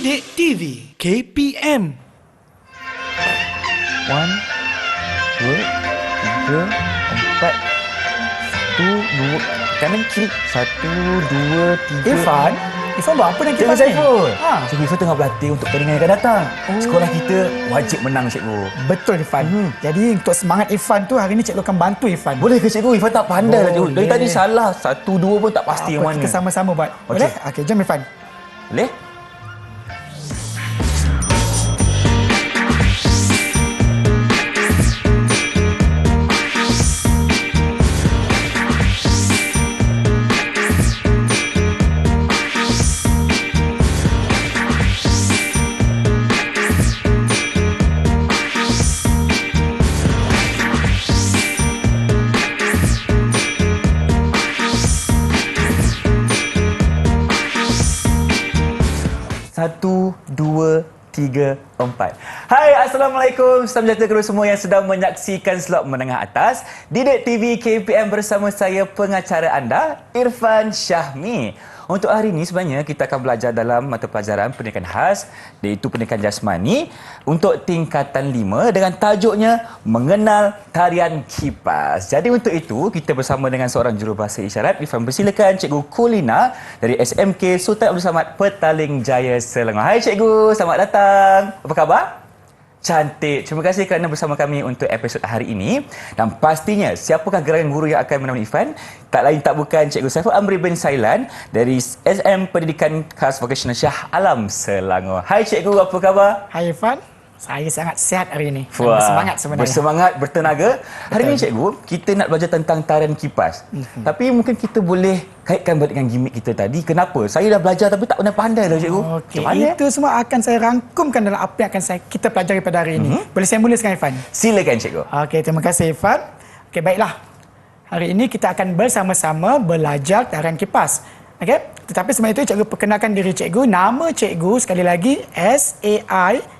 Didik TV KPM. 1, 2, 3, 4. 1, 2. Kanan kiri. 1, 2, 3. Irfan buat apa dengan Cikgu kipas ni? Saiful. Ha. Cikgu Irfan tengah berlatih untuk pertandingan yang akan datang. Sekolah kita wajib menang, cikgu. Betul Irfan. Jadi untuk semangat Irfan tu, hari ni cikgu akan bantu Irfan. Boleh ke cikgu? Irfan tak pandai lah, cikgu. Dari Boleh. tadi salah. 1, 2 pun tak pasti yang mana. Kita sama-sama buat. Boleh? Okey, jom Irfan. Boleh? Satu, dua, tiga, empat. Hai, Assalamualaikum. Salam sejahtera kepada semua yang sedang menyaksikan slot menengah atas Didik TV KPM bersama saya, pengacara anda, Irfan Syahmi. Untuk hari ini sebenarnya kita akan belajar dalam mata pelajaran pendidikan khas, iaitu pendidikan jasmani untuk tingkatan 5 dengan tajuknya Mengenal Tarian Kipas. Jadi untuk itu kita bersama dengan seorang jurubahasa isyarat. Irfan persilakan Cikgu Kulina dari SMK Sultan Abdul Samad, Petaling Jaya, Selangor. Hai Cikgu, selamat datang. Apa khabar? Cantik. Terima kasih kerana bersama kami untuk episod hari ini. Dan pastinya, siapakah gerangan guru yang akan menemani Irfan? Tak lain tak bukan Cikgu Saiful Amri bin Sailan dari SM Pendidikan Khas Vocational Shah Alam, Selangor. Hai Cikgu, apa khabar? Hai Irfan. Saya sangat sihat hari ini. Dan Wah, bersemangat sebenarnya. Bersemangat, bertenaga. Hari ini Cikgu, kita nak belajar tentang tarian kipas. Tapi mungkin kita boleh kaitkan balik dengan gimmick kita tadi. Kenapa? Saya dah belajar tapi tak pernah pandai dah Cikgu. Okey, Macam mana? itu semua akan saya rangkumkan dalam apa yang akan kita pelajari pada hari ini. Boleh saya mula sekarang Irfan? Silakan Cikgu. Okey, terima kasih Irfan. Okey, baiklah. Hari ini kita akan bersama-sama belajar tarian kipas. Okey, tetapi sebelum itu cikgu perkenalkan diri cikgu. Nama cikgu sekali lagi Saifullamri.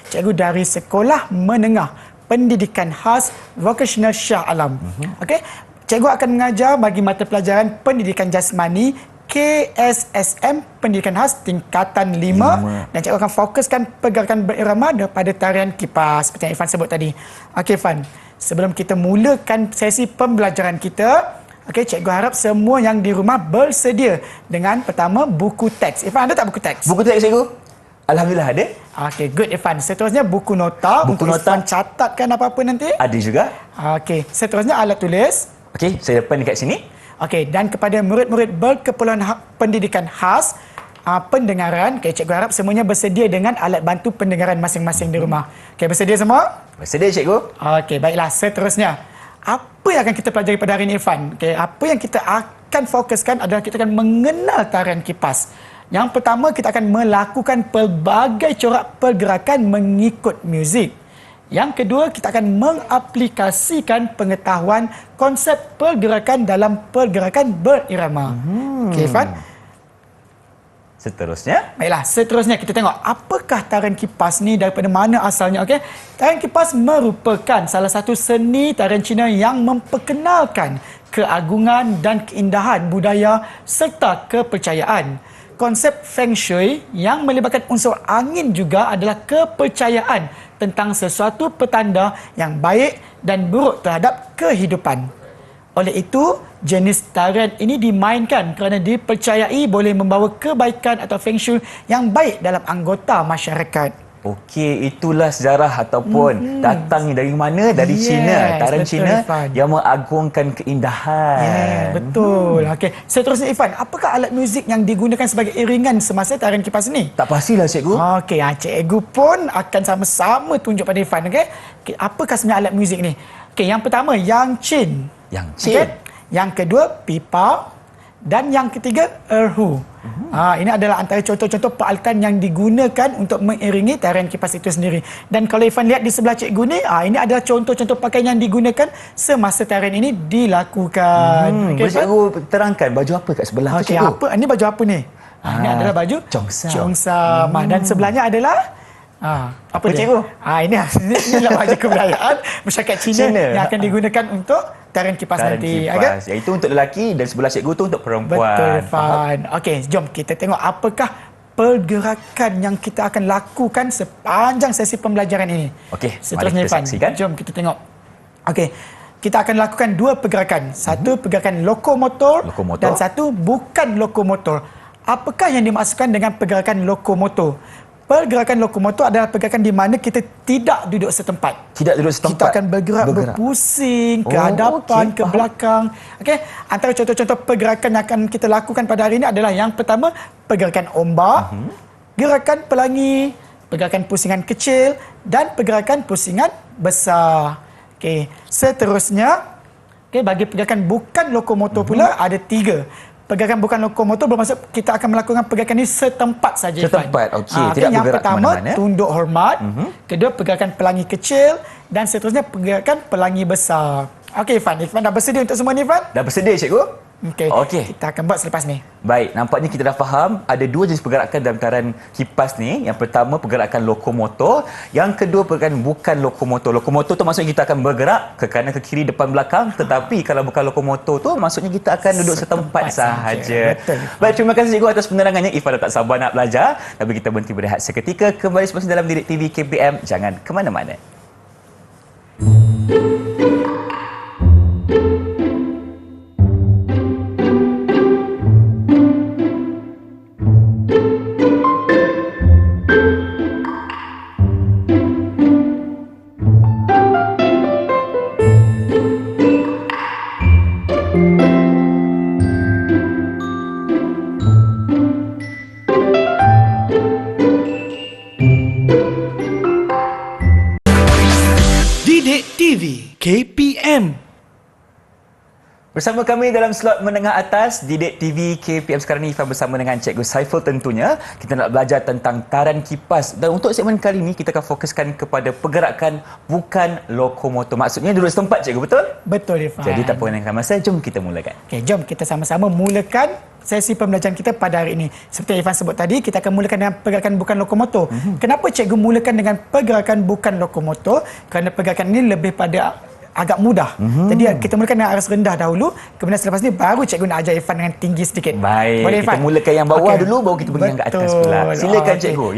Cikgu dari Sekolah Menengah Pendidikan Khas Vocational Shah Alam. Okey, cikgu akan mengajar bagi mata pelajaran pendidikan jasmani KSSM Pendidikan Khas tingkatan 5 dan cikgu akan fokuskan pergerakan berirama daripada tarian kipas seperti yang Irfan sebut tadi. Okey Irfan, sebelum kita mulakan sesi pembelajaran kita, okey, cikgu harap semua yang di rumah bersedia dengan pertama buku teks. Irfan, ada tak buku teks? Buku teks Cikgu? Alhamdulillah ada. Okey, good Irfan. Seterusnya buku nota untuk nota. Irfan catatkan apa-apa nanti. Ada juga. Okey, seterusnya alat tulis. Okey, saya depan dekat sini. Okey, dan kepada murid-murid berkeperluan pendidikan khas, pendengaran, okay, cikgu harap semuanya bersedia dengan alat bantu pendengaran masing-masing di rumah. Okey, bersedia semua? Bersedia Cikgu. Okey, baiklah. Seterusnya, apa yang akan kita pelajari pada hari ini Irfan? Okey, apa yang kita akan fokuskan adalah kita akan mengenal tarian kipas. Yang pertama, kita akan melakukan pelbagai corak pergerakan mengikut muzik. Yang kedua, kita akan mengaplikasikan pengetahuan konsep pergerakan dalam pergerakan berirama. Okey, Irfan. Seterusnya. Baiklah, seterusnya kita tengok apakah tarian kipas ni, daripada mana asalnya. Okey, tarian kipas merupakan salah satu seni tarian Cina yang memperkenalkan keagungan dan keindahan budaya serta kepercayaan. Konsep Feng Shui yang melibatkan unsur angin juga adalah kepercayaan tentang sesuatu petanda yang baik dan buruk terhadap kehidupan. Oleh itu, jenis tarian ini dimainkan kerana dipercayai boleh membawa kebaikan atau Feng Shui yang baik dalam anggota masyarakat. Okey, itulah sejarah ataupun datangnya dari mana? Dari Cina. Tarian betul, Cina Irfan. yang mengagungkan keindahan. Betul. Okey, seterusnya Irfan, apakah alat muzik yang digunakan sebagai iringan semasa tarian kipas ini? Tak pastilah Cikgu. Okey, cikgu pun akan sama-sama tunjuk pada Irfan. Okey, apakah sebenarnya alat muzik ni? Okey, yang pertama, yang chin. Yang chin. Okey. Yang kedua, pipa. Dan yang ketiga, erhu. Ini adalah antara contoh-contoh peralatan yang digunakan untuk mengiringi tarian kipas itu sendiri. Dan kalau Irfan lihat di sebelah cikgu ni, ini adalah contoh-contoh pakaian yang digunakan semasa tarian ini dilakukan. Boleh Cikgu terangkan baju apa kat sebelah tu Okey, Cikgu? apa? Ini baju apa ni? Ini adalah baju Cheongsam. Cheongsam. Dan sebelahnya adalah Apa cikgu? Inilah wajah kebudayaan masyarakat Cina yang akan digunakan untuk tarian kipas nanti. Kipas. Iaitu untuk lelaki dan sebelah cikgu tu untuk perempuan. Betul, Irfan. Okey, jom kita tengok apakah pergerakan yang kita akan lakukan sepanjang sesi pembelajaran ini. Okey, seterusnya, mari kita Irfan. saksikan. Jom kita tengok. Okey, kita akan lakukan dua pergerakan. Satu pergerakan lokomotor dan satu bukan lokomotor. Apakah yang dimaksudkan dengan pergerakan lokomotor? Pergerakan lokomotor adalah pergerakan di mana kita tidak duduk setempat. Tidak duduk setempat. Kita akan bergerak. Berpusing ke hadapan, ke belakang. Okey, antara contoh-contoh pergerakan yang akan kita lakukan pada hari ini adalah yang pertama, pergerakan ombak, gerakan pelangi, pergerakan pusingan kecil dan pergerakan pusingan besar. Okey, seterusnya, bagi pergerakan bukan lokomotor pula ada 3. Pergerakan bukan lokomotor bermaksud kita akan melakukan pergerakan ini setempat saja. Setempat, okey. Tidak yang bergerak pertama, ke mana-mana. tunduk hormat. Kedua, pergerakan pelangi kecil. Dan seterusnya, pergerakan pelangi besar. Okey, Irfan. Irfan dah bersedia untuk semua ni, Irfan? Dah bersedia, cikgu? Okey. Kita akan buat selepas ni. Baik, nampaknya kita dah faham ada 2 jenis pergerakan dalam tarian kipas ni. Yang pertama, pergerakan lokomotor. Yang kedua, pergerakan bukan lokomotor. Lokomotor tu maksudnya kita akan bergerak ke kanan, ke kiri, depan, belakang. Tetapi kalau bukan lokomotor tu, maksudnya kita akan duduk setempat sahaja. Baik, terima kasih cikgu atas penerangannya. Ifah dah tak sabar nak belajar. Tapi kita berhenti berehat seketika. Kembali selepas dalam Didik TV KPM. Jangan ke mana-mana. Didik TV KPM. Bersama kami dalam slot menengah atas Didik TV KPM sekarang ni, Ifan bersama dengan Cikgu Saiful tentunya. Kita nak belajar tentang tarian kipas. Dan untuk segmen kali ini, kita akan fokuskan kepada pergerakan bukan lokomotor. Maksudnya duduk setempat, Cikgu, betul? Betul, Irfan. Jadi tak perlukan masa, jom kita mulakan. Okey, jom kita sama-sama mulakan sesi pembelajaran kita pada hari ini. Seperti Irfan sebut tadi, kita akan mulakan dengan pergerakan bukan lokomotor. Kenapa cikgu mulakan dengan pergerakan bukan lokomotor? Kerana pergerakan ini lebih pada agak mudah. Jadi kita mulakan dengan aras rendah dahulu, kemudian selepas ni baru cikgu nak ajar Irfan dengan tinggi sedikit. Baik, boleh, kita mulakan yang bawah dulu, baru kita pergi yang ke atas pula. Silakan cikgu.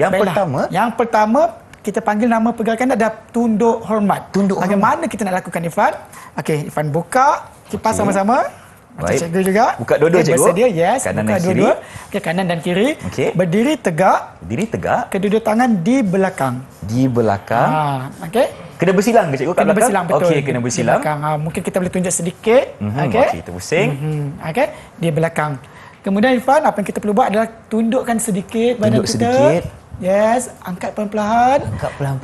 Yang pertama, kita panggil nama pergerakan adalah tunduk hormat. Bagaimana kita nak lakukan, Irfan? Okey, Irfan buka kipas sama-sama. Macam cikgu juga. Buka dua-dua, cikgu. Bersedia, yes. Kanan buka dan kiri. Okey, kanan dan kiri. Okey. Berdiri tegak. Kedua tangan di belakang. Di belakang. Okey. Kena bersilang ke cikgu kat belakang? Kena bersilang, betul. Okey, kena bersilang. Mungkin kita boleh tunjuk sedikit. Okey, kita pusing. Okey, di belakang. Kemudian Irfan, apa yang kita perlu buat adalah tundukkan sedikit badan kita. Sedikit. Yes, angkat perlahan-lahan.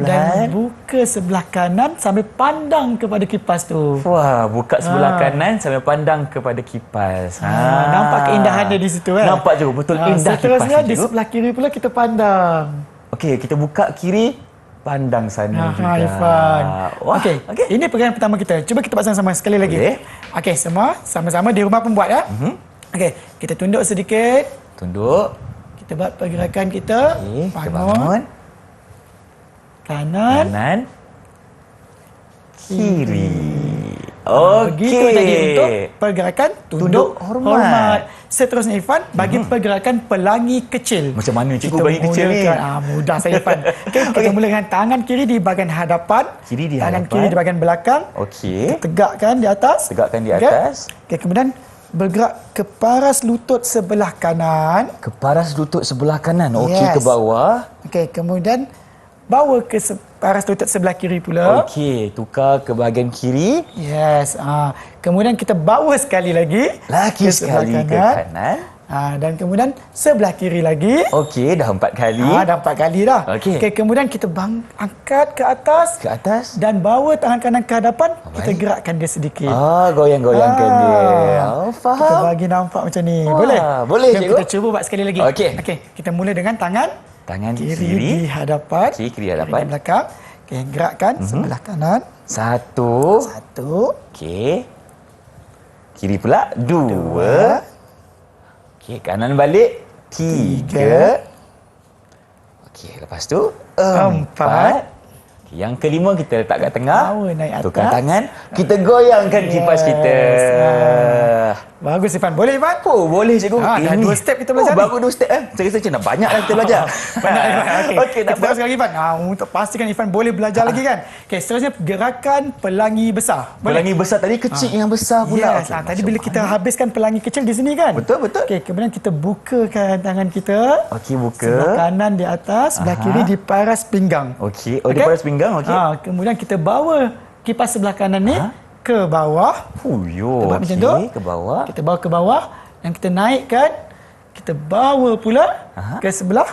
Dan buka sebelah kanan sambil pandang kepada kipas tu. Wah, buka sebelah kanan sambil pandang kepada kipas. Nampak keindahannya di situ kan? Nampak je, betul indah kipas. Seterusnya di sebelah kiri pula kita pandang. Okey, kita buka kiri, pandang sana juga. Irfan. Okey, ini pergerakan pertama kita. Cuba kita buat sama-sama sekali lagi. Okey, semua sama-sama di rumah pun buat ya. Okey, kita tunduk sedikit. Tunduk. Kita buat pergerakan kita. Kita bangun. Kanan. Kiri. Okey. Begitu jadi untuk pergerakan tunduk hormat. Seterusnya Irfan, bagi pergerakan pelangi kecil. Macam mana cikgu pelangi kecil ni? Mudah saya Irfan. Kita mula dengan tangan kiri di bahagian hadapan. Tangan kiri di bahagian belakang. Okey. Tegakkan di atas. Okey, kemudian bergerak ke paras lutut sebelah kanan. Ke paras lutut sebelah kanan. Okey, ke bawah. Okey, kemudian bawa ke paras lutut sebelah kiri pula. Okey, tukar ke bahagian kiri. Yes. Kemudian kita bawa sekali lagi. Ke sekali ke kanan. Dan kemudian sebelah kiri lagi. Okey, dah 4 kali. Dah 4 kali dah. Okey. Kemudian kita angkat ke atas. Dan bawa tangan kanan ke hadapan. Kita gerakkan dia sedikit. Goyang-goyangkan dia. Faham. Kita bagi nampak macam ni. Boleh? Boleh, cikgu. Kita cuba buat sekali lagi. Okey, kita mula dengan tangan kiri di hadapan. Kiri hadapan. Kiri di belakang. Okey, gerakkan sebelah kanan. Satu. Okey. Kiri pula. 2. Okey, kanan balik. 3. Okey, lepas tu 4. Yang kelima kita letak kat tengah. Power naik atas. Tukar tangan, kita goyangkan kipas kita. Bagus Irfan. Boleh Irfan? Oh, boleh cikgu. Dah 2 step kita belajar ni. Baru 2 step Saya rasa macam dah banyak dah kita belajar. Banyak Irfan. Okey. Okey, tak Kita teruskan lagi Irfan. Untuk pastikan Irfan boleh belajar lagi kan. Okey, seterusnya gerakan pelangi besar. Pelangi besar tadi kecil yang besar pula. Yes. Tadi bila kita habiskan pelangi kecil di sini kan. Betul. Okey, kemudian kita bukakan tangan kita. Okey, buka. Sebelah kanan di atas, sebelah kiri di paras pinggang. Okey. Di paras pinggang. Okey. Kemudian kita bawa kipas sebelah kanan ni ke bawah. Fuyo. Buat macam tu. Ke bawah. Kita bawa ke bawah dan kita naikkan. Kita bawa pula ke sebelah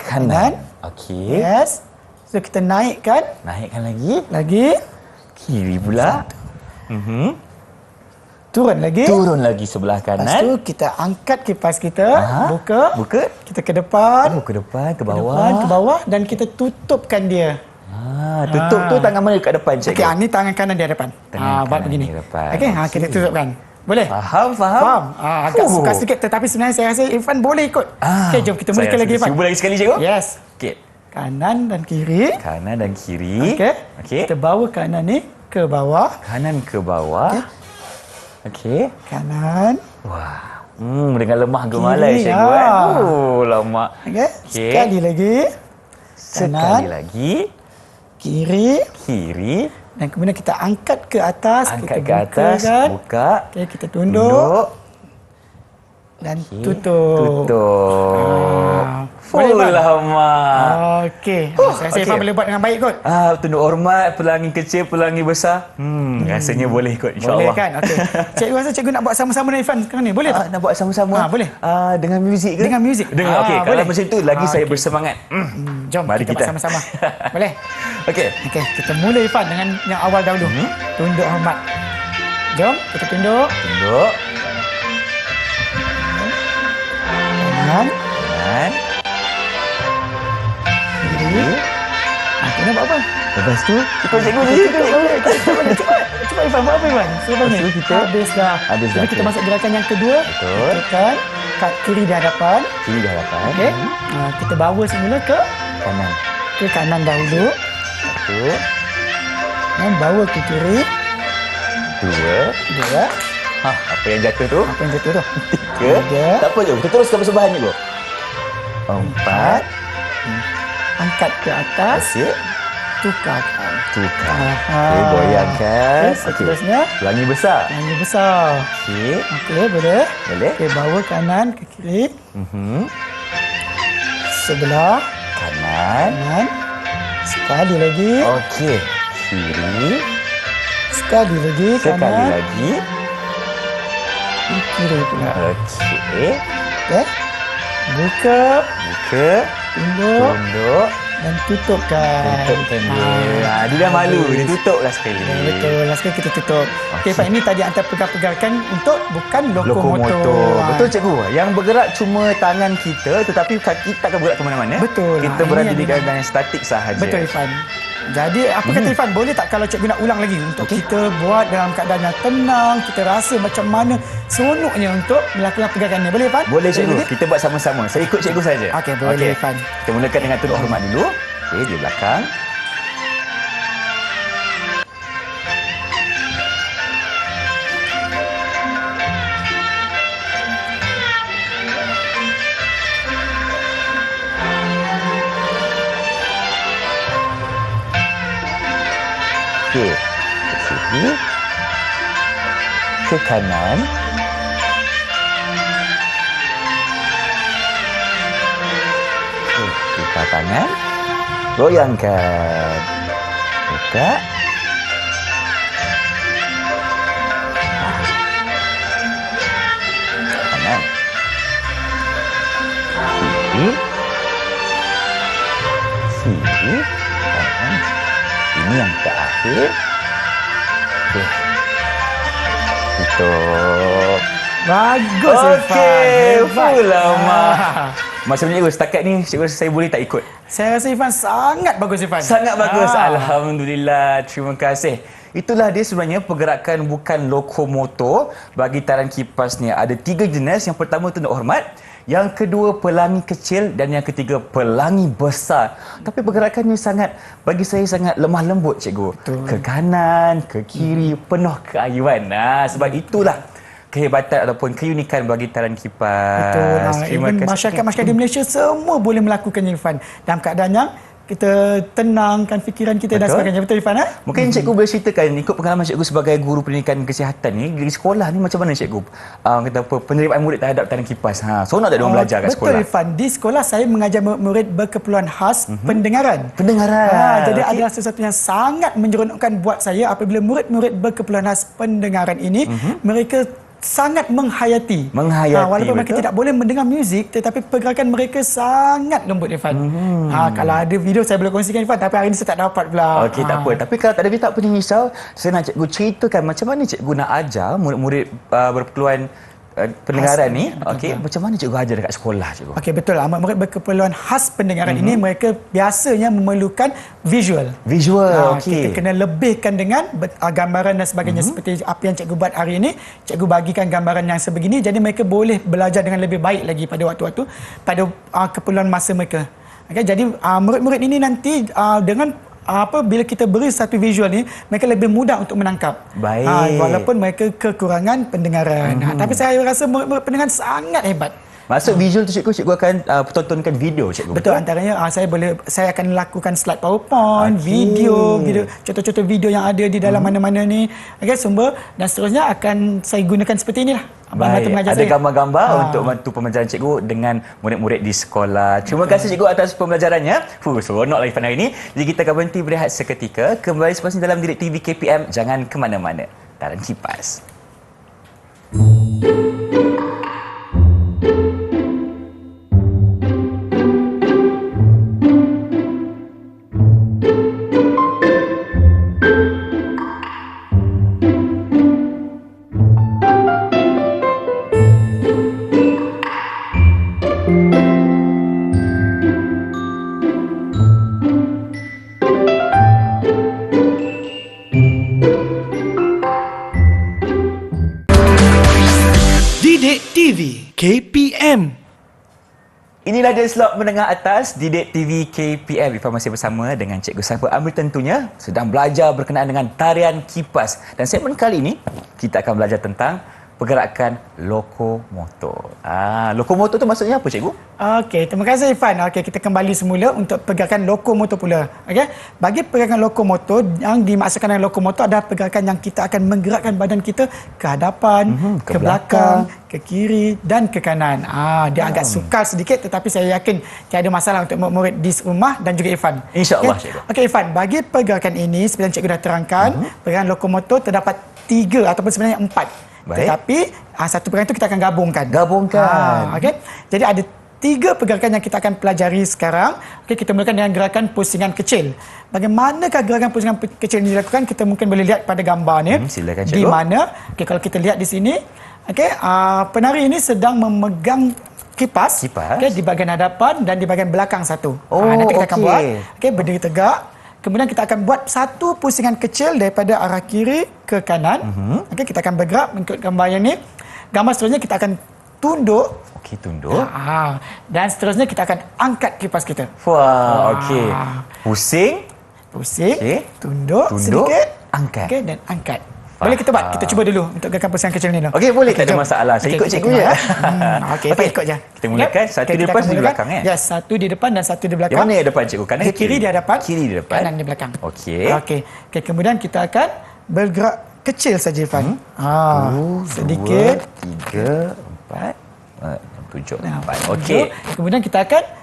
kanan. Okey. Yes. So kita naikkan. Naikkan lagi. Lagi. Kiri pula. Turun lagi. Turun lagi sebelah kanan. Lepas tu kita angkat kipas kita. Buka. Kita ke depan. Ke depan, ke Depan, bawah. ke bawah. Dan kita tutupkan dia. Tutup tu tangan mana kat depan cikgu? Okey, ni tangan kanan dia depan. Tangan buat kanan begini. di depan. Okey, kita tutupkan. Boleh? Faham. Agak suka sikit tetapi sebenarnya saya rasa Irfan boleh ikut. Okey, jom kita mulakan lagi Irfan. Cuba lagi sekali cikgu. Yes. Okey. Kanan dan kiri. Kanan dan kiri. Okey. Kita bawa kanan ni ke bawah. Kanan ke bawah. Okey. Kanan. Wah. Dengan lemah gemalai Kiri, cikgu lama. Okey. Sekali lagi. Sekali lagi. Kiri. Dan kemudian kita angkat ke atas. Angkat kita ke atas. Buka. Okey, kita tunduk. Dan tutup. Boleh lama. Okey. Saya rasa Irfan boleh buat dengan baik kot. Tunduk hormat, pelangi kecil, pelangi besar. Rasanya boleh kot insya-Allah. Boleh kan? Okey. Cikgu rasa cikgu nak buat sama-sama dengan Irfan sekarang ni. Boleh tak? Nak buat sama-sama? Boleh. Dengan muzik ke? Dengan muzik. Okey, kalau boleh. macam tu lagi saya bersemangat. Jom Mari kita buat sama-sama. Boleh? Okey. Okey, kita mula Irfan dengan yang awal dahulu. Tunduk hormat. Jom, kita tunduk. Tunduk. Kanan. Kiri. Kita nak buat apa? Lepas tu, ikut cikgu je. Cuba Irfan, buat apa Irfan? Selepas ni. kita Habis dah. Jadi kita masuk gerakan yang kedua. Betul. Tekan kat kiri di hadapan. Kiri di hadapan. Okey. Kita bawa semula ke Kanan. kanan dahulu. Satu. Dan bawa ke kiri. Dua. Apa yang jatuh tu? Apa yang jatuh tu? Tiga. Tak apa je, kita teruskan persembahan je. Empat. Angkat ke atas. Asyik. Tukarkan. Okey, goyangkan. Okey, seterusnya. Pelangi besar. Yang besar. Okey. Okey, boleh. Boleh. Okey, bawa kanan ke kiri. Sebelah. Kanan. Sekali lagi. Okey. Kiri. Sekali lagi. Sekali Kanan. lagi. Kiri pula. Okey. Okey. Buka. Tunduk. Dan tutupkan. Tutupkan dia. Dia dah malu. Dia tutuplah sekali. Betul. Last kali kita tutup. Okey, Pak. Ini tadi antara pegang-pegangan untuk bukan lokomotor. Betul cikgu. Yang bergerak cuma tangan kita tetapi kaki tak akan bergerak ke mana-mana. Betul. Kita berada di keadaan yang statik sahaja. Betul, Irfan. Jadi, apa kata Irfan? Boleh tak kalau cikgu nak ulang lagi untuk kita buat dalam keadaan yang tenang, kita rasa macam mana seronoknya untuk melakukan pegangan ni. Boleh, Irfan? Boleh cikgu. Kita buat sama-sama. Saya ikut cikgu saja. Okey, boleh, Irfan. Kita mulakan dengan tunduk hormat dulu. Okey, di belakang. Okey, ke sini. Ke kanan. Buka tangan. Goyangkan. Buka. Kanan. Kiri. Kanan. Ini yang terakhir. Tutup. Bagus, Okey, Irfan. lama. Maksudnya cikgu, setakat ni cikgu saya boleh tak ikut? Saya rasa Irfan sangat bagus, Irfan. Sangat bagus. Alhamdulillah. Terima kasih. Itulah dia sebenarnya pergerakan bukan lokomotor bagi taran kipas ni. Ada 3 jenis. Yang pertama tunduk hormat. Yang kedua pelangi kecil dan yang ketiga pelangi besar. Tapi pergerakannya bagi saya sangat lemah lembut cikgu. Betul. Ke kanan, ke kiri, penuh keayuan. Sebab itulah kehebatan ataupun keunikan bagi talian kipas. Betul. Terima kasih. Masyarakat di Malaysia semua boleh melakukannya, Irfan. Dalam keadaan yang kita tenangkan fikiran kita dan sebagainya. Betul, Irfan? Mungkin cikgu boleh ceritakan ikut pengalaman cikgu sebagai guru pendidikan kesihatan ni di sekolah ni macam mana cikgu kata apa penerimaan murid terhadap talian kipas. Seronok tak diorang belajar kat sekolah? Betul, Irfan. Di sekolah saya mengajar murid berkeperluan khas pendengaran. Jadi adalah sesuatu yang sangat menyeronokkan buat saya apabila murid-murid berkeperluan khas pendengaran ini mereka sangat menghayati. Walaupun mereka tidak boleh mendengar muzik, tetapi pergerakan mereka sangat lembut, Irfan. Kalau ada video saya boleh kongsikan, Irfan, tapi hari ini saya tak dapat pula. Okey, tak apa. Tapi kalau tak ada video tak perlu risau. Saya nak cikgu ceritakan macam mana cikgu nak ajar murid-murid berkeperluan pendengaran ni. Okey, macam mana cikgu ajar dekat sekolah cikgu? Okey, betul. Murid berkeperluan khas pendengaran ini mereka biasanya memerlukan visual. Okey. Kita kena lebihkan dengan gambaran dan sebagainya seperti apa yang cikgu buat hari ini. Cikgu bagikan gambaran yang sebegini jadi mereka boleh belajar dengan lebih baik lagi pada waktu-waktu pada keperluan masa mereka. Okey, jadi murid-murid ini nanti dengan bila kita beri satu visual ni, mereka lebih mudah untuk menangkap. Baik. Walaupun mereka kekurangan pendengaran. Tapi saya rasa murid-murid pendengaran sangat hebat. Maksud visual tu cikgu akan tontonkan video cikgu. Betul, antaranya saya akan lakukan slide PowerPoint, video, contoh-contoh video yang ada di dalam mana-mana ni. Okey, sumber dan seterusnya akan saya gunakan seperti inilah. Baik, ada gambar-gambar untuk bantu pembelajaran cikgu dengan murid-murid di sekolah. Terima kasih cikgu atas pembelajarannya. Seronok lagi hari ini. Jadi kita akan berhenti berehat seketika. Kembali selepas ini dalam Didik TV KPM. Jangan ke mana-mana. Talian Kipas. Didik TV KPM. Inilah dia slot menengah atas Didik TV KPM. Informasi bersama dengan Cikgu Saiful Amri tentunya sedang belajar berkenaan dengan tarian kipas. Dan segmen kali ini kita akan belajar tentang pergerakan lokomotor. Lokomotor tu maksudnya apa cikgu? Okey, terima kasih Irfan. Okey, kita kembali semula untuk pergerakan lokomotor pula. Okey, bagi pergerakan lokomotor yang dimaksudkan dengan lokomotor adalah pergerakan yang kita akan menggerakkan badan kita ke hadapan, ke belakang, ke kiri dan ke kanan. Dia agak sukar sedikit tetapi saya yakin tiada masalah untuk murid di rumah dan juga Irfan. InsyaAllah cikgu. Okey Irfan, bagi pergerakan ini seperti yang cikgu dah terangkan, pergerakan lokomotor terdapat 3 ataupun sebenarnya 4. Baik. Tetapi satu pergerakan itu kita akan gabungkan. Okey. Jadi ada 3 pergerakan yang kita akan pelajari sekarang. Okey, kita mulakan dengan gerakan pusingan kecil. Bagaimanakah gerakan pusingan kecil ini dilakukan? Kita mungkin boleh lihat pada gambar ni. Silakan cikgu. Di mana? Okey, kalau kita lihat di sini, okey, penari ini sedang memegang kipas. Okey, di bahagian hadapan dan di bahagian belakang satu. Nanti kita akan buat. Okey, berdiri tegak. Kemudian kita akan buat satu pusingan kecil daripada arah kiri ke kanan. Okey, kita akan bergerak mengikut gambar yang ni. Gambar seterusnya kita akan tunduk. Okey, tunduk. Dan seterusnya kita akan angkat kipas kita. Wah, okey. Pusing. Okay. Tunduk sedikit. Angkat. Okey, dan angkat. Boleh kita buat? Kita cuba dulu untuk gerakan pusingan kecil ni. Okey, boleh. Tak ada masalah. Saya ikut cikgu je. Okey, ikut je. Kita mulakan. Satu di depan, satu di belakang. Ya, satu di depan dan satu di belakang. Yang mana yang depan cikgu? Kanan ke kiri di hadapan. Kiri di depan. Kanan di belakang. Okey. Okey, kemudian kita akan bergerak kecil saja, Irfan. Sedikit. 2, 3, 4, 7, 8. Okey. Kemudian kita akan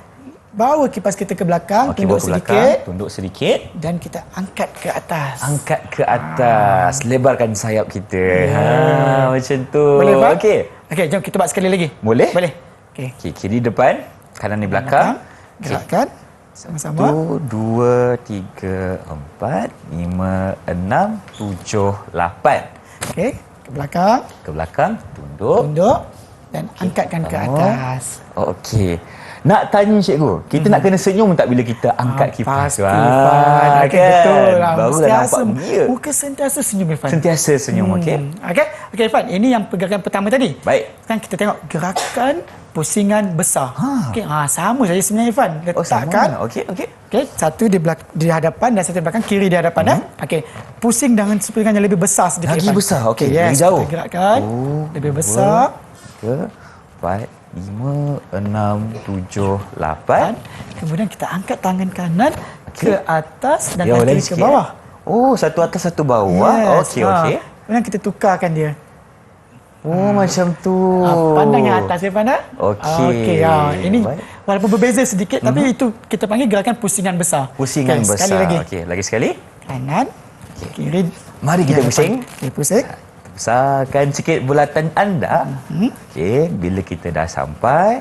bawa kipas kita ke belakang, tunduk sedikit. Tunduk sedikit. Dan kita angkat ke atas. Angkat ke atas. Lebarkan sayap kita. Macam tu. Boleh, Pak? Okey, jom kita buat sekali lagi. Boleh? Boleh. Okey, kiri depan, kanan di belakang. Gerakkan. Sama-sama. 1, 2, 3, 4, 5, 6, 7, 8. Okey, ke belakang. Ke belakang, tunduk. Tunduk dan angkatkan ke atas. Okey. Nak tanya cikgu, kita nak kena senyum tak bila kita angkat kipas? Pasti, Irfan. Okey, betul. Baru dah nampak dia. Muka sentiasa senyum, Irfan. Sentiasa senyum, okey? Okey, Irfan. Ini yang pergerakan pertama tadi. Baik. Sekarang kita tengok gerakan pusingan besar. Okey, sama saja sebenarnya, Irfan. Oh, Letakkan. sama. Okey. Okey, satu di hadapan dan satu di belakang, kiri di hadapan. Okey, pusing dengan pusingan yang lebih besar sedikit. Lagi Irfan. besar, okey. Yes, Lebih jauh. kita gerakkan. Lebih besar. 3, 4, 5, 6, 7, 8. Kemudian kita angkat tangan kanan ke atas dan Ya, tangan lain kiri ke sikit, bawah. Oh, satu atas, satu bawah. Okey, okey. Kemudian kita tukarkan dia. Oh, macam tu. Pandang yang atas, Irfan. Okey. Okey, ini Baik. walaupun berbeza sedikit, tapi itu kita panggil gerakan pusingan besar. Pusingan Okey, besar. Sekali lagi. Okey, lagi sekali. Kanan, kiri. Mari kita di hadapan. pusing. Okey, pusing. Besarkan sikit bulatan anda. Okey, bila kita dah sampai,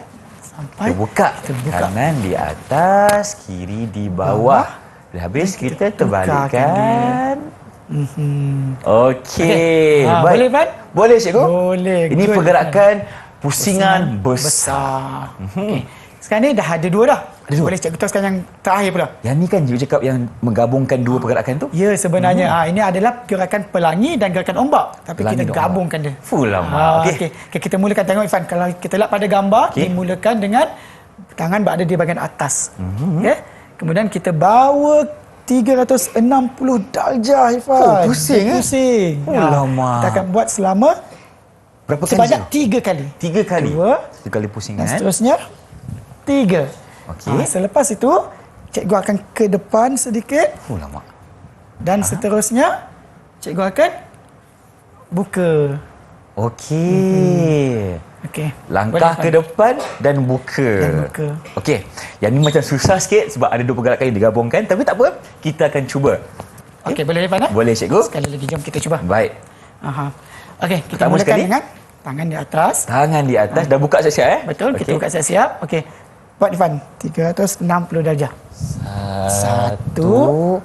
kita buka. Kanan di atas, kiri di bawah. Dah habis, kita terbalikkan. Okey. Okey. Baik. Boleh, Pan? Boleh, cikgu? Boleh. Ini Good, pergerakan pusingan besar. besar. Okey. Sekarang ni dah ada dua dah. Ada dua? Boleh cikgu teruskan yang terakhir pula. Yang ni kan cikgu cakap yang menggabungkan dua pergerakan tu? Ya, sebenarnya ini adalah gerakan pelangi dan gerakan ombak. Tapi Pelangi kita dan gabungkan dia. Full lama. Okey. Okey, kita mulakan tengok, Irfan. Kalau kita lihat pada gambar, dimulakan dengan tangan berada di bahagian atas. Okey. Kemudian kita bawa 360 darjah, Irfan. Oh, pusing, Pusing. lama. Kita akan buat selama Berapa kali? sebanyak cikgu? 3 kali. 3 kali. 2. 3 kali pusingan. Dan seterusnya 3. Okey. Selepas itu, cikgu akan ke depan sedikit. Oh, lama. Dan seterusnya, cikgu akan buka. Okey. Okey. Langkah ke depan dan buka. Okey. Yang ni macam susah sikit sebab ada dua pergerakan yang digabungkan. Tapi tak apa. Kita akan cuba. Okey, boleh, Irfan? Boleh, cikgu? Sekali lagi, jom kita cuba. Baik. Okey, kita Pertama mulakan sekali. dengan tangan di atas. Tangan di atas. Dah buka siap-siap, Betul, kita buka siap-siap. Okey. Buat, Irfan. 360 darjah. 1, 2,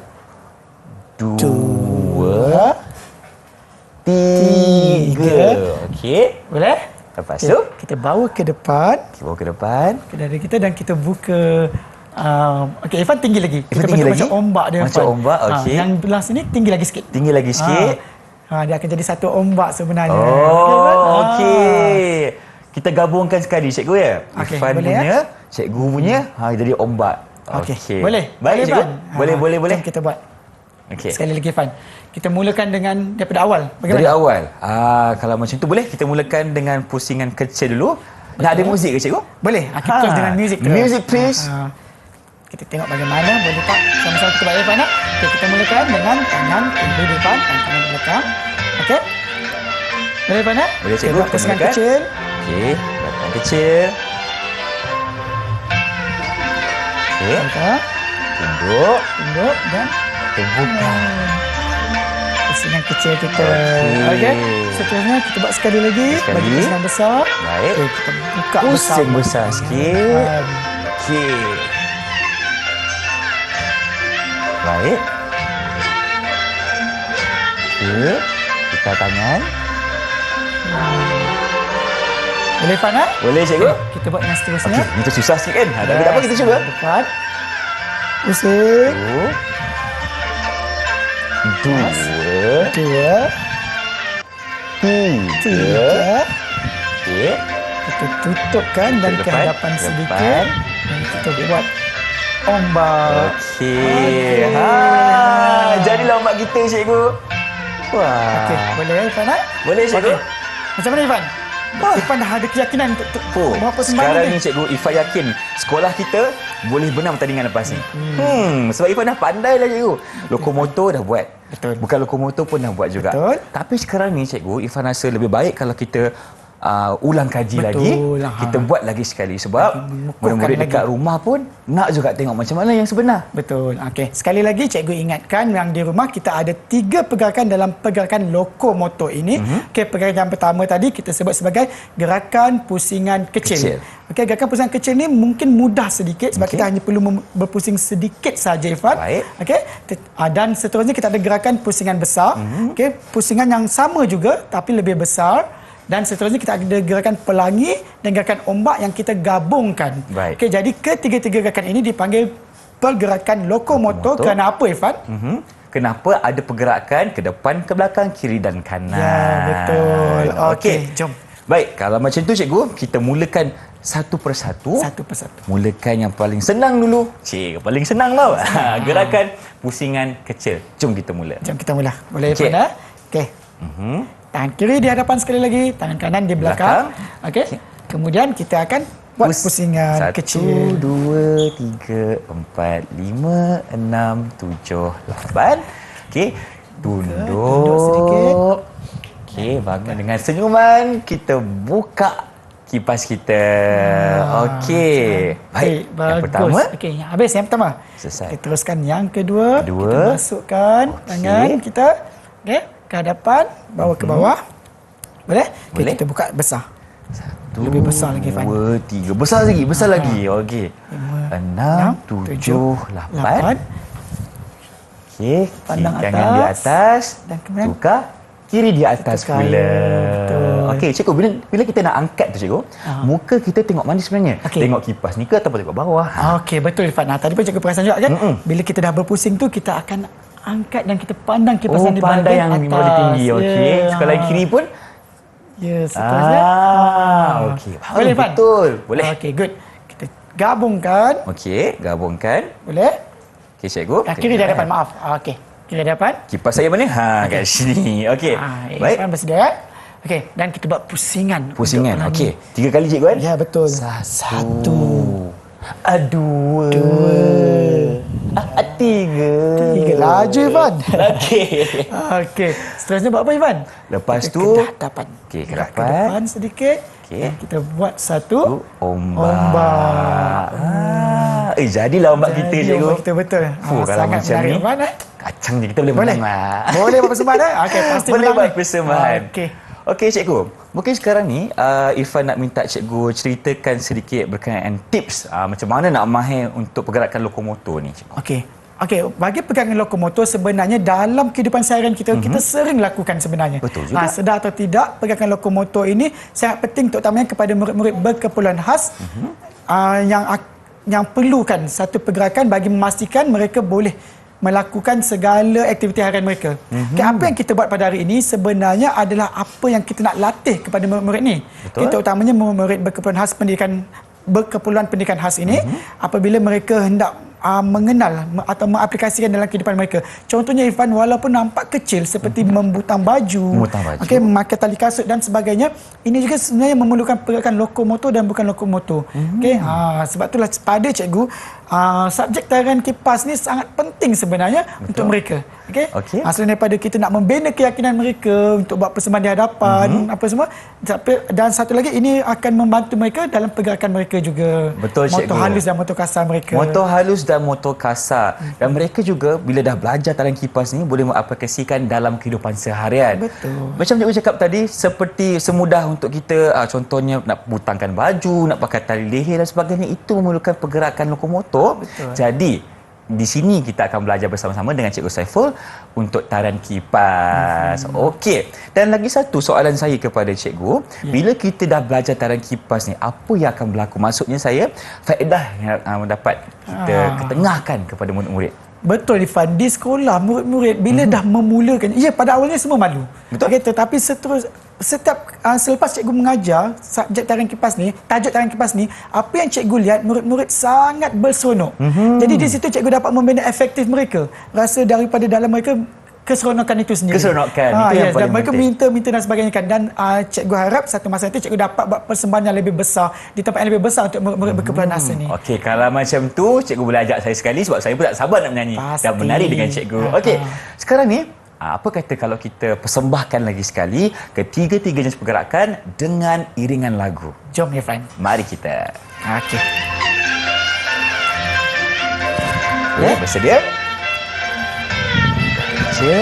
3. Okey. Boleh? Lepas Okey, tu, kita bawa ke depan. kita bawa ke depan. Ke dada kita dan kita buka. Okey, Irfan tinggi lagi. Irfan Kita tinggi bentuk lagi? macam ombak dia. Macam Irfan. ombak, okey. Yang belah sini tinggi lagi sikit. Tinggi lagi sikit. Dia akan jadi satu ombak sebenarnya. Oh, okey. Kita gabungkan sekali, cikgu ya. Okey, Irfan boleh, punya, cikgu punya, jadi ombak. Okey. Okey. Boleh. Baik, Boleh, cikgu. Irfan? Boleh. Jom kita buat. Okey. Sekali lagi, Irfan. Kita mulakan dengan daripada awal. Dari Bagaimana? awal. Kalau macam tu boleh kita mulakan dengan pusingan kecil dulu. Nak ada muzik ke, cikgu? Boleh. Kita terus dengan muzik. Music, please. Kita tengok bagaimana. Boleh tak? Sama-sama kita buat, Irfan. Okey, kita mulakan dengan tangan kiri di depan, tangan di belakang. Okey. Boleh, Irfan? Boleh, cikgu. Kita buat pusingan mulakan. kecil. Okey. Belakang kecil. Okey. Kita Tunduk. tunduk dan Terbuka. pusingan kecil kita. Okey. Okey. Seterusnya kita buat sekali lagi. Sekali. Bagi pusingan besar. Baik. Okey, kita buka Pusing besar sikit. Okey. Baik. Okey. Kita tangan. Boleh, Irfan? Boleh, cikgu? Kita buat yang seterusnya. Okey, itu susah sikit kan? Tapi tak apa, kita cuba. Depan. Pusing. 2, 2, 3. 3. Okey. Kita tutupkan dan ke Depan, hadapan depan. sedikit. Dan kita buat ombak. Okey. Jadilah ombak kita, cikgu. Wah. Okey, boleh, Irfan? Boleh, cikgu. Okey. Macam mana, Irfan? Irfan dah ada keyakinan untuk Oh, bawa persembahan sekarang ni. ni cikgu Ifah yakin sekolah kita boleh menang pertandingan lepas ni. Sebab Ifah dah pandai lah cikgu. Lokomotor dah buat. Betul. Bukan lokomotor pun dah buat juga. Betul. Tapi sekarang ni cikgu Ifah rasa lebih baik kalau kita ulang kaji Betul lagi. lah. Kita buat lagi sekali sebab mengukuhkan murid-murid lagi. dekat rumah pun nak juga tengok macam mana yang sebenar. Betul. Okey. Sekali lagi cikgu ingatkan yang di rumah kita ada 3 pergerakan dalam pergerakan lokomotor ini. Okey, pergerakan yang pertama tadi kita sebut sebagai gerakan pusingan kecil. Okey, gerakan pusingan kecil ni mungkin mudah sedikit sebab kita hanya perlu berpusing sedikit saja, Irfan. Baik. Okey. Dan seterusnya kita ada gerakan pusingan besar. Okey, pusingan yang sama juga tapi lebih besar. Dan seterusnya kita ada gerakan pelangi dan gerakan ombak yang kita gabungkan. Baik. Okey, jadi ketiga-tiga gerakan ini dipanggil pergerakan lokomotor. Kerana apa, Irfan? Kenapa ada pergerakan ke depan, ke belakang, kiri dan kanan. Ya, betul. Okey, jom. Baik, kalau macam tu cikgu, kita mulakan satu persatu. Satu persatu. Mulakan yang paling senang dulu. Paling senang tau. Gerakan pusingan kecil. Jom kita mula. Jom kita mula. Boleh, Okey. Irfan? Okey. Tangan kiri di hadapan sekali lagi, tangan kanan di belakang. Okey. Kemudian kita akan buat pusingan kecil. 1, 2, 3, 4, 5, 6, 7, 8. Okey. Tunduk sedikit. Okey, bangun dengan senyuman. Kita buka kipas kita. Okey. Baik, yang bagus. pertama. Okey, habis yang pertama. Selesai. Kita teruskan yang kedua. Kedua. Kita masukkan tangan kita ke hadapan, bawa ke bawah. Boleh? Okey, Boleh. kita buka besar. Lebih besar lagi, Fan. 2, 3. Besar lagi. Okey. 6, 7, 8. Okey, Pandang tangan di atas. Dan kemudian Tukar kiri di atas tukar. pula. Betul. Okey, cikgu, bila kita nak angkat tu cikgu, muka kita tengok mana sebenarnya? Okey. Tengok kipas ni ke ataupun tengok bawah? Okey, betul, Irfan. Tadi pun cikgu perasan juga kan? Bila kita dah berpusing tu, kita akan angkat dan kita pandang kipas yang di pandai yang atas. bawah tinggi. Okey. Sekolah yang kiri pun? Ya, seterusnya. Okey. Boleh, Irfan? Betul. Boleh. Okey, good. Kita gabungkan. Okey, gabungkan. Boleh? Okey, cikgu. Kiri di hadapan, maaf. Okey. Kiri di hadapan. Kipas saya mana? Kat sini. Okey. Baik. Irfan bersedia. Okey, dan kita buat pusingan. Pusingan. untuk Okey. 3 kali cikgu kan? Ya, betul. 1, 2, 3. 3 laju, Irfan. Okey. Okey. Seterusnya buat apa, Irfan? Lepas Kita tu ke hadapan. okey, ke Gerak ke depan. depan sedikit. Okey. Dan kita buat satu ombak. Jadilah ombak kita Jadi, cikgu. ombak kita betul. Fuh, kalau Sangat macam menarik, ni, Irfan. kacang je kita boleh Boleh. menang lah. Boleh buat persembahan. Okey, pasti Boleh menang buat ni. persembahan. Okey. Okey cikgu, mungkin sekarang ni Irfan nak minta cikgu ceritakan sedikit berkenaan tips macam mana nak mahir untuk pergerakan lokomotor ni cikgu. Okey. Okey, bagi pergerakan lokomotor sebenarnya dalam kehidupan seharian kita, kita sering lakukan sebenarnya. Betul juga. Sedar atau tidak, pergerakan lokomotor ini sangat penting terutamanya kepada murid-murid berkeperluan khas yang perlukan satu pergerakan bagi memastikan mereka boleh melakukan segala aktiviti harian mereka. Okay, apa yang kita buat pada hari ini sebenarnya adalah apa yang kita nak latih kepada murid-murid ni. Betul. Okay, terutamanya murid berkeperluan pendidikan khas ini, apabila mereka hendak mengenal atau mengaplikasikan dalam kehidupan mereka. Contohnya, Irfan, walaupun nampak kecil seperti membutang baju, okey, memakai tali kasut dan sebagainya, ini juga sebenarnya memerlukan pergerakan lokomotor dan bukan lokomotor. Okey, sebab itulah pada cikgu, subjek tarian kipas ni sangat penting sebenarnya untuk mereka. Okey. Selain daripada kita nak membina keyakinan mereka untuk buat persembahan di hadapan apa semua, dan satu lagi ini akan membantu mereka dalam pergerakan mereka juga. Betul, cikgu. Motor halus dan motor kasar mereka. Motor halus dan motor kasar. Dan mereka juga bila dah belajar tarian kipas ni boleh mengaplikasikan dalam kehidupan seharian. Betul. Macam cikgu cakap tadi, seperti semudah untuk kita contohnya nak butangkan baju, nak pakai tali leher dan sebagainya, itu memerlukan pergerakan lokomotor. Betul. Jadi di sini kita akan belajar bersama-sama dengan Cikgu Saiful untuk tarian kipas. Okey. Dan lagi satu soalan saya kepada cikgu, bila kita dah belajar tarian kipas ni, apa yang akan berlaku? Maksudnya saya, faedah yang dapat kita ketengahkan kepada murid-murid. Betul, Irfan. Di sekolah, murid-murid bila dah memulakan, pada awalnya semua malu. Betul. Okay, tetapi selepas cikgu mengajar subjek tarian kipas ni, tajuk tarian kipas ni, apa yang cikgu lihat, murid-murid sangat berseronok. Jadi di situ cikgu dapat membina efektif mereka. Rasa daripada dalam mereka keseronokan itu sendiri. Keseronokan, itu yang paling dan mereka penting. minta dan sebagainya kan. Dan cikgu harap satu masa nanti cikgu dapat buat persembahan yang lebih besar, di tempat yang lebih besar untuk murid berkeperluan khas ini. Okey, kalau macam tu cikgu boleh ajak saya sekali sebab saya pun tak sabar nak menyanyi dan menari dengan cikgu. Okey, sekarang ni apa kata kalau kita persembahkan lagi sekali ketiga-tiganya pergerakan dengan iringan lagu. Jom, Irfan. Mari kita. Okey. Ya, bersedia? Baca.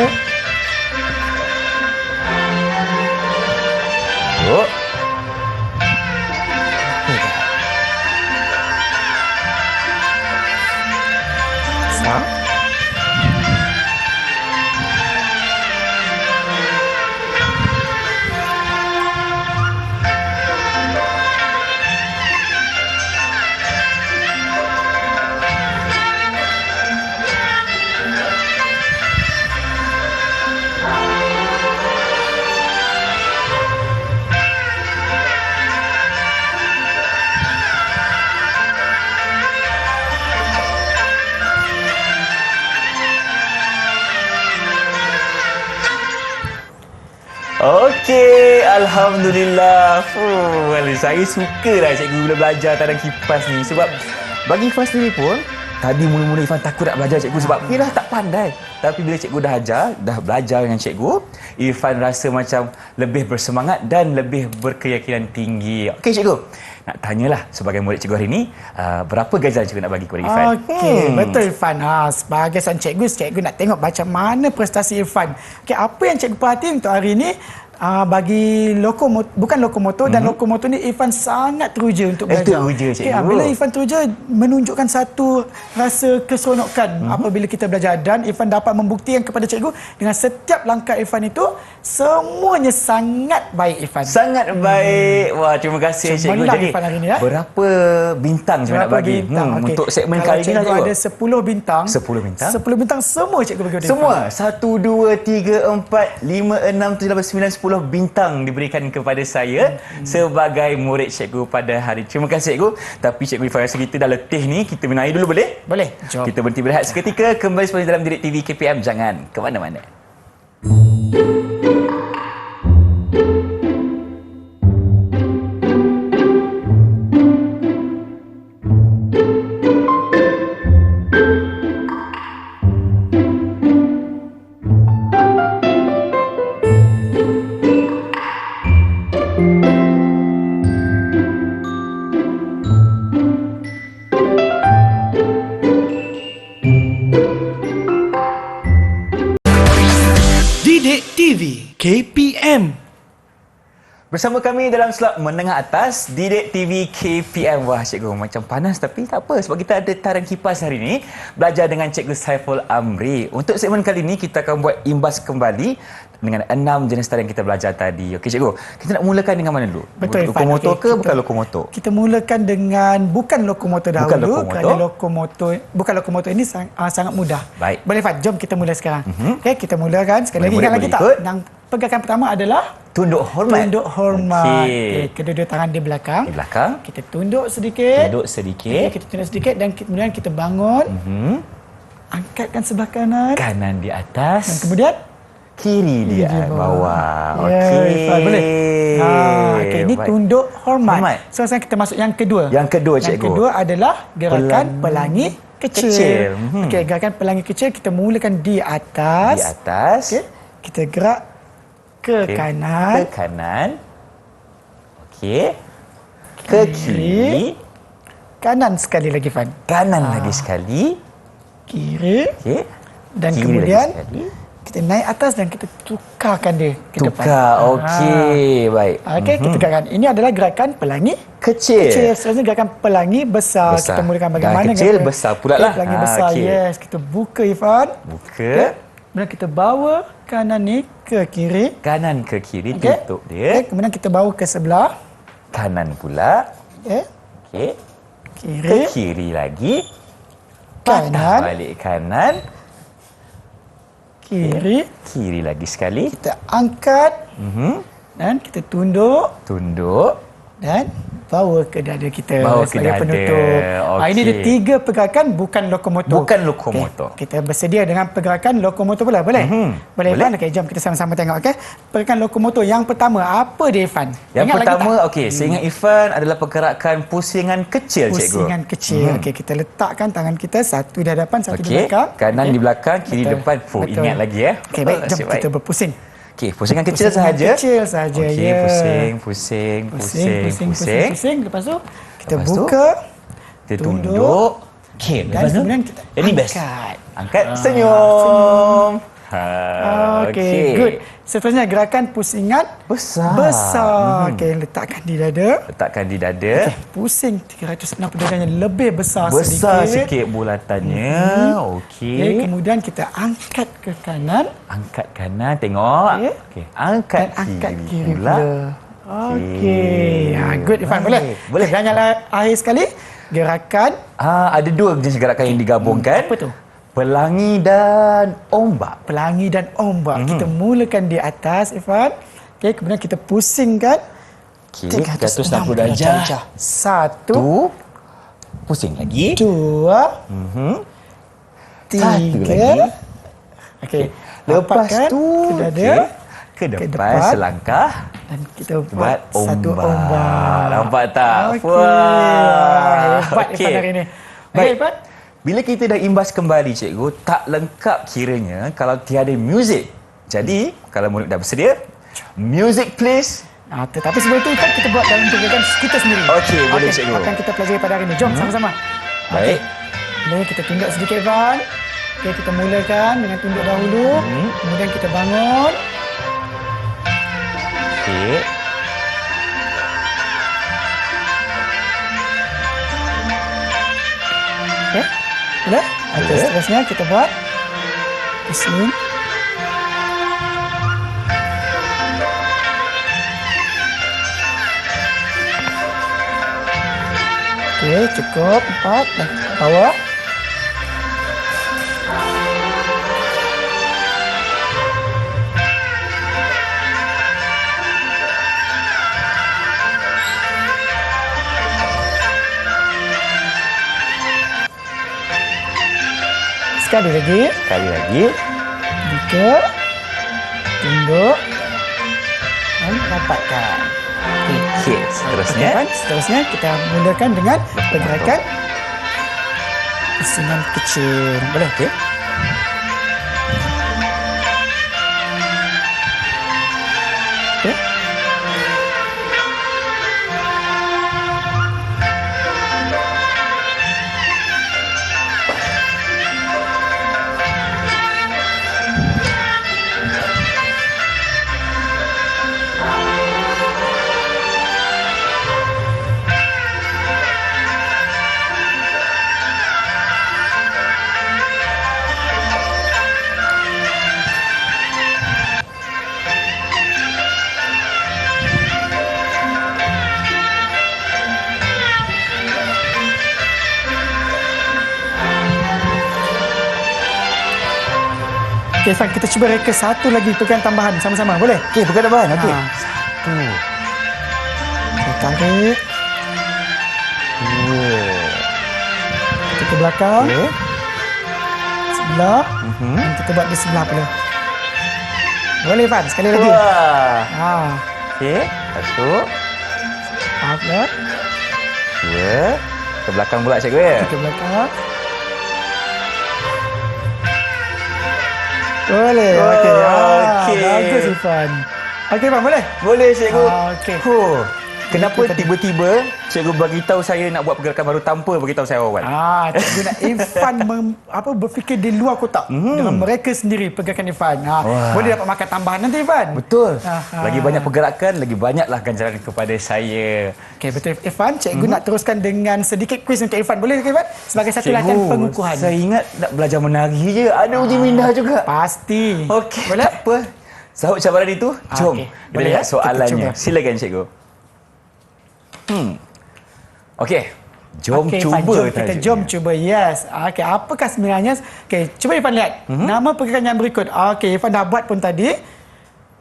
Yuk. Sa. Okey, Alhamdulillah. Saya suka lah cikgu bila belajar tentang kipas ni. Sebab bagi Irfan sendiri pun, tadi mula-mula Irfan takut nak belajar cikgu sebab yelah tak pandai. Tapi bila cikgu dah ajar, dah belajar dengan cikgu, Irfan rasa macam lebih bersemangat dan lebih berkeyakinan tinggi. Okey cikgu, nak tanyalah sebagai murid cikgu hari ini, berapa ganjaran cikgu nak bagi kepada Irfan? Okey, betul Irfan. Sebagai seorang cikgu nak tengok macam mana prestasi Irfan. Okey, apa yang cikgu perhati untuk hari ini? Bagi bukan lokomotor dan lokomotor ni Irfan sangat teruja untuk belajar. Teruja cikgu. Bila Irfan teruja menunjukkan satu rasa keseronokan apabila kita belajar, dan Irfan dapat membuktikan kepada cikgu dengan setiap langkah Irfan itu semuanya sangat baik Irfan. Sangat baik. Wah, terima kasih cikgu. Jadi Irfan hari ini, berapa bintang cikgu nak bagi Okey. untuk segmen Kalau kali ni? cikgu ada 10 bintang. 10 bintang? 10 bintang semua cikgu bagi kepada Semua? Irfan. 1, 2, 3, 4, 5, 6, 7, 8, 9, 10 bintang diberikan kepada saya sebagai murid cikgu pada hari. Terima kasih cikgu. Tapi cikgu Irfan rasa kita dah letih ni. Kita minum air dulu boleh? Boleh. Jom. Kita berhenti berehat seketika. Kembali semula dalam Didik TV KPM. Jangan ke mana-mana. Didik TV KPM. Bersama kami dalam slot menengah atas Didik TV KPM. Wah cikgu, macam panas tapi tak apa sebab kita ada tarang kipas hari ini. Belajar dengan Cikgu Saiful Amri. Untuk segmen kali ini kita akan buat imbas kembali dengan 6 jenis tarang yang kita belajar tadi. Okey cikgu, kita nak mulakan dengan mana dulu? Betul, Irfan. Lokomotor Okey, ke bukan lokomotor? Kita mulakan dengan bukan lokomotor dahulu. Bukan lokomotor. Bukan lokomotor ini sangat mudah. Baik. Boleh Fat, jom kita mula sekarang. Okey, kita mulakan sekali lagi. Ingat lagi tak? ikut. Yang pergerakan pertama adalah Tunduk hormat. tunduk hormat. Okey. Okey, kedua-dua tangan di belakang. Di belakang. Kita tunduk sedikit. Tunduk Okey, sedikit. kita tunduk sedikit dan kemudian kita bangun. Angkatkan sebelah kanan. Kanan di atas. Dan kemudian Kiri di di bawah. Ya, Okey. Irfan, boleh. Okey, ini Baik. tunduk hormat. Hormat. So sekarang kita masuk yang kedua. Yang kedua, Yang cikgu. kedua adalah gerakan pelangi kecil. Kecil. Okey, gerakan pelangi kecil kita mulakan di atas. Di atas. Okey, kita gerak ke Okey. kanan. Ke kanan. Okey. Ke kiri. Kanan sekali lagi, Fan. Kanan lagi sekali. Kiri. Okey. Dan Kiri kemudian lagi sekali. kita naik atas dan kita tukarkan dia ke depan. Tukar. Okey. Baik. Okey, kita gerakan. Ini adalah gerakan pelangi Kecil. kecil. Seterusnya gerakan pelangi besar. Besar. Kita mulakan Dan bagaimana kecil, gerakan besar pula lah. Pelangi besar. Okey. Yes, kita buka Irfan. Buka. Kemudian kita bawa kanan ni ke kiri. Kanan ke kiri. Okey. Tutup Okey, dia. kemudian kita bawa ke sebelah. Kanan pula. Okey. Okey. Kiri. Ke kiri lagi. Patah Kanan. balik kanan. Kiri. Kiri lagi sekali. Kita angkat. Dan kita tunduk. Tunduk. Dan bawa ke dada kita Bawa ke sebagai dada. penutup. Ini ada Okey. 3 pergerakan bukan lokomotor. Bukan lokomotor. Okey, kita bersedia dengan pergerakan lokomotor pula, boleh? Boleh, Irfan? Okey, jom kita sama-sama tengok. Okey, pergerakan lokomotor yang pertama apa dia, Irfan? Yang Ingat lagi pertama, tak? okey, seingat Irfan adalah pergerakan pusingan kecil, cikgu. Pusingan kecil. Okey, kita letakkan tangan kita satu di hadapan, satu di Okey, belakang. kanan Okey. di belakang, kiri Betul. depan. Betul. Ingat lagi ya. Okey, baik, jom Nasib kita baik. berpusing. Okey, pusingan kecil Pusingan sahaja. kecil sahaja, Okey, ya. pusing. Pusing. Lepas tu kita Lepas tu, buka. Kita tunduk. Okey, Dan lepas tu kemudian kita ini best. angkat. Angkat, senyum. Okey, good. Seterusnya gerakan pusingan besar. Okey, letakkan di dada. Letakkan di dada. Okey, pusing 360 derajat lebih besar Besar sedikit. sikit bulatannya. Okey, Okey. kemudian kita angkat ke kanan Angkat kanan, tengok. Okey. Okey. Angkat dan angkat kiri kiri pula. pula. Okey. Good, Irfan, boleh? Boleh. Dan yang akhir sekali, gerakan Ada 2 jenis gerakan yang digabungkan. apa tu? Pelangi dan ombak. Pelangi dan ombak. Kita mulakan di atas, Irfan. Okey, kemudian kita pusingkan Okey, 360 darjah. 1, Tu. Pusing lagi. 2, Satu 3. lagi. Okey. Lepas Nampakkan tu, ke dada. okey, ke depan depan. selangkah. Dan kita buat satu ombak. ombak. Nampak tak? Okey. Wah. Hebat Okey. Irfan hari ni. Baik. Okey, Irfan. Bila kita dah imbas kembali, cikgu, tak lengkap kiranya kalau tiada muzik. Jadi, kalau murid dah bersedia, music please. Tetapi sebelum itu Irfan, kita buat dalam pergerakan kita sendiri. Okey, boleh, cikgu. Akan kita pelajari pada hari ini. Jom sama-sama. Baik. Boleh kita tunduk sedikit Irfan. Okey, kita mulakan dengan tunduk dahulu. Kemudian kita bangun. Okey. Okey. Boleh? Okey, Boleh. seterusnya kita buat di sini. Okey, cukup. 4 dan bawah. Sekali lagi. Sekali lagi. Buka. Tunduk. Dan rapatkan. Okey. Okey, seterusnya. Okey, seterusnya kita mulakan dengan pergerakan pusingan kecil. Boleh? Okey. Okey. Okey, Irfan, kita cuba reka satu lagi pergerakan tambahan sama-sama. Boleh? Okey, bukan depan. Okey. Ha. Satu. Kita tarik. Dua. Kita ke belakang. Okey. Sebelah. Dan kita buat di sebelah pula. Boleh, Irfan? Sekali lagi. Wah. Ha. Okey. Satu. Maaf ya. Dua. Ke belakang pula, cikgu ya? Ke belakang. Boleh. Oh, Okey. okey. Bagus, Irfan. Okey, Irfan, boleh? Boleh, cikgu. Okey. Kenapa tiba-tiba cikgu bagi tahu saya nak buat pergerakan baru tanpa beritahu saya awal? Cikgu nak Irfan berfikir di luar kotak dengan mereka sendiri pergerakan Irfan. Wah. Boleh dapat makan tambahan nanti Irfan. Betul. Aha. Lagi banyak pergerakan, lagi banyaklah ganjaran kepada saya. Okey, betul Irfan. Cikgu nak teruskan dengan sedikit kuis untuk Irfan. Boleh ke Irfan? Sebagai satu latihan pengukuhan. Saya ingat nak belajar menari je. Ada uji minda juga. Pasti. Okey, Boleh? tak apa. Sahut cabaran itu. Jom, okey. kita Boleh, lihat kita soalannya. cuba. Silakan, cikgu. Okey, jom Okey, cuba. Irfan, kita tajuknya. jom cuba. Yes. Okey, apakah sebenarnya? Okey, cuba Irfan lihat. Nama pergerakan yang berikut. Okey, Irfan dah buat pun tadi.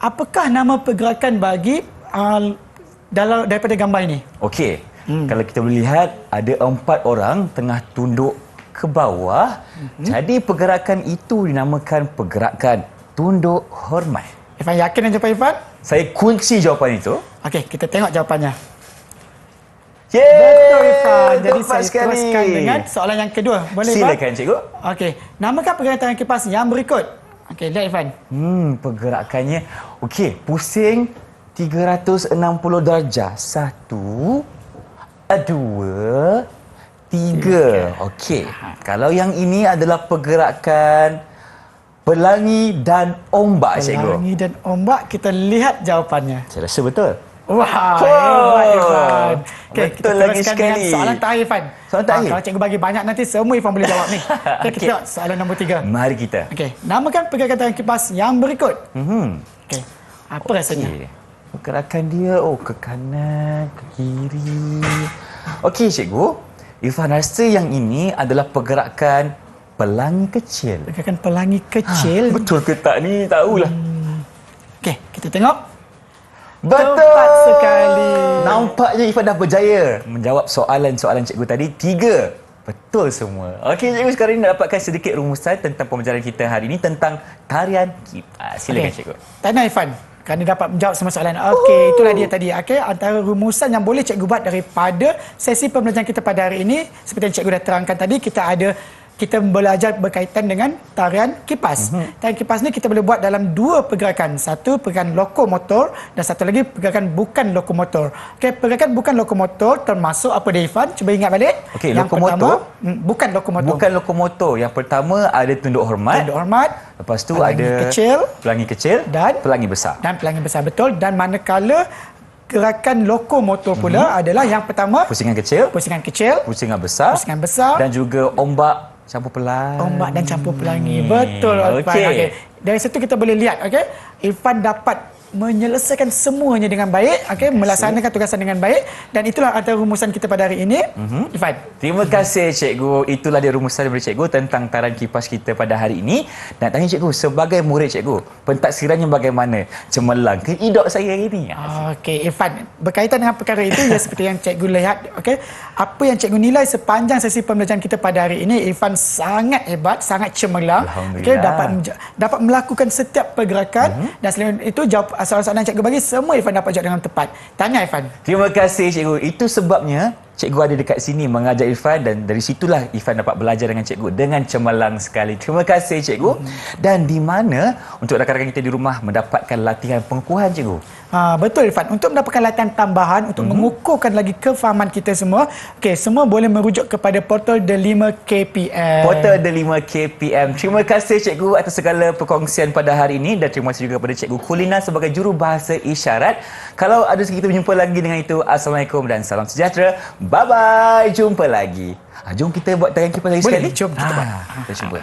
Apakah nama pergerakan bagi daripada gambar ini? Okey, kalau kita boleh lihat ada 4 orang tengah tunduk ke bawah. Jadi pergerakan itu dinamakan pergerakan tunduk hormat. Irfan yakin dengan jawapan Irfan? Saya kunci jawapan itu. Okey, kita tengok jawapannya. Yeay! Betul Irfan. Jadi Tepat saya sekali. teruskan dengan soalan yang kedua. Boleh Irfan? Silakan, cikgu. Okey, namakan pergerakan tangan kipas yang berikut. Okey, lihat Irfan. Pergerakannya. Okey, pusing 360 darjah. 1, 2, 3. Okey. Kalau yang ini adalah pergerakan pelangi dan ombak, cikgu. Pelangi dan ombak, kita lihat jawapannya. Saya rasa betul. Wah, hebat Irfan. Okey, kita Betul lagi teruskan dengan sekali. soalan terakhir Irfan. Soalan terakhir? Kalau cikgu bagi banyak nanti semua Irfan boleh jawab ni. Okey, kita Okey. tengok soalan nombor 3. Mari kita. Okey, namakan pergerakan tangan kipas yang berikut. Okey, apa rasanya? Okey. Pergerakan dia, ke kanan, ke kiri. Okey, cikgu. Irfan rasa yang ini adalah pergerakan pelangi kecil. Pergerakan pelangi kecil. Betul ke tak ni? Tahulah. Okey, kita tengok. Betul Tepat sekali. Nampaknya Irfan dah berjaya menjawab soalan-soalan cikgu tadi. 3. Betul semua. Okey, cikgu sekarang ini nak dapatkan sedikit rumusan tentang pembelajaran kita hari ini tentang tarian kipas. Silakan, cikgu. Tanya Irfan. kerana dapat menjawab semua soalan. Okey, itulah dia tadi. Okey, antara rumusan yang boleh cikgu buat daripada sesi pembelajaran kita pada hari ini, seperti yang cikgu dah terangkan tadi, kita belajar berkaitan dengan tarian kipas. Tarian kipas ni kita boleh buat dalam dua pergerakan. Satu pergerakan lokomotor dan satu lagi pergerakan bukan lokomotor. Okey, pergerakan bukan lokomotor termasuk apa dia, Ifan? Cuba ingat balik. Okey, yang lokomotor. bukan lokomotor. Bukan lokomotor. Yang pertama ada tunduk hormat. Tunduk hormat. Lepas tu pelangi ada kecil pelangi kecil dan pelangi besar. Dan pelangi besar, betul. Dan manakala gerakan lokomotor pula adalah yang pertama Pusingan kecil, pusingan kecil, pusingan besar, pusingan besar, dan juga ombak campur pelan. ombak dan campur pelangi. Betul, Irfan. Okey. Okey. Dari situ kita boleh lihat, okey, Irfan dapat menyelesaikan semuanya dengan baik, okey, melaksanakan tugasan dengan baik, dan itulah antara rumusan kita pada hari ini. Irfan. Terima kasih cikgu. Itulah dia rumusan daripada cikgu tentang tarian kipas kita pada hari ini. Dan tanya cikgu, sebagai murid cikgu, pentaksirannya bagaimana? Cemerlang ke idok saya hari ini? Okey, Irfan, berkaitan dengan perkara itu, ya seperti yang cikgu lihat, okey, apa yang cikgu nilai sepanjang sesi pembelajaran kita pada hari ini, Irfan sangat hebat, sangat cemerlang, okey, dapat melakukan setiap pergerakan, dan selain itu jawab soalan-soalan yang cikgu bagi semua Irfan dapat jawab dengan tepat. Tanya Irfan. Terima kasih cikgu. Itu sebabnya cikgu ada dekat sini mengajar Irfan, dan dari situlah Irfan dapat belajar dengan cikgu dengan cemerlang sekali. Terima kasih cikgu. Dan di mana untuk rakan-rakan kita di rumah mendapatkan latihan pengukuhan cikgu? Betul Irfan. Untuk mendapatkan latihan tambahan untuk mengukuhkan lagi kefahaman kita semua, okey, semua boleh merujuk kepada portal The 5 KPM. Portal The 5 KPM. Terima kasih cikgu atas segala perkongsian pada hari ini, dan terima kasih juga kepada cikgu Kulina sebagai jurubahasa isyarat. Kalau ada kita berjumpa lagi dengan itu, Assalamualaikum dan salam sejahtera. Bye-bye. Jumpa lagi. Jom kita buat tarian kipas lagi sekali. Boleh, jom kita buat. Kita cuba.